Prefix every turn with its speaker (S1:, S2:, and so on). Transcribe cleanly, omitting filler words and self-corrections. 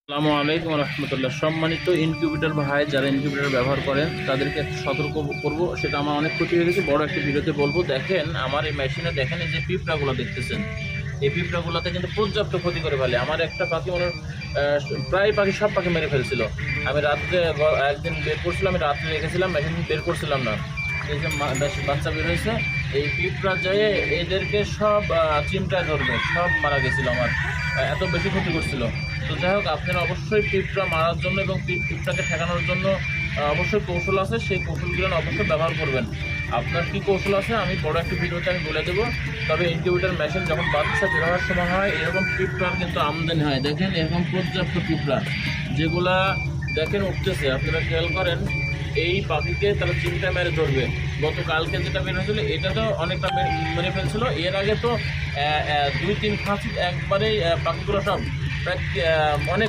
S1: আসসালামু আলাইকুম রহমতুল্লাহ। সম্মানিত ইনকিউবেটর ভাই, যারা ইনকিউবেটর ব্যবহার করেন তাদেরকে সতর্ক করব। সেটা আমার অনেক ক্ষতি হয়ে গেছে, বড় একটা ভিডিওতে বলবো। দেখেন আমার এই মেশিনে, দেখেন এই যে পিঁপড়াগুলো দেখতেছেন, এই পিঁপড়াগুলোতে কিন্তু পর্যাপ্ত ক্ষতি করে ফেলে। আমার একটা পাখি প্রায় পাখি, সব পাখি মেরে ফেলছিল। আমি রাত্রে একদিন বের করছিলাম, আমি রাত্রে রেখেছিলাম, মেশিন বের করছিলাম না। এই যে বাচ্চা বের হয়েছে, এই পিঁপড়া যেয়ে এদেরকে সব চিমটায় ধরবে, সব মারা গেছিলো। আমার এত বেশি ক্ষতি করছিল। তো যাই হোক, আপনারা অবশ্যই পিঁপড়া মারার জন্য এবং পিঁপড়াকে ঠেকানোর জন্য অবশ্যই কৌশল আছে, সেই কৌশলগুলো অবশ্যই ব্যবহার করবেন। আপনার কী কৌশল আছে আমি বড় একটা ভিডিওতে আমি বলে দেবো। তবে ইনকিউবেটর মেশিন যখন বাচ্চা বের হওয়ার সময় হয়, এরকম পিঁপড়ার কিন্তু আমদানি হয়। দেখেন এরকম পর্যাপ্ত পিঁপড়া, যেগুলা দেখেন উঠতেছে, আপনারা খেয়াল করেন। এই পাখিকে তারা চিমটা মেরে ধরবে। গতকালকে যেটা বের হয়েছিল, এটা তো অনেকটা মেরে ফেলছিল। এর আগে তো 2-3 ফাঁসি একবারেই পাখিগুলো সব প্রায় অনেক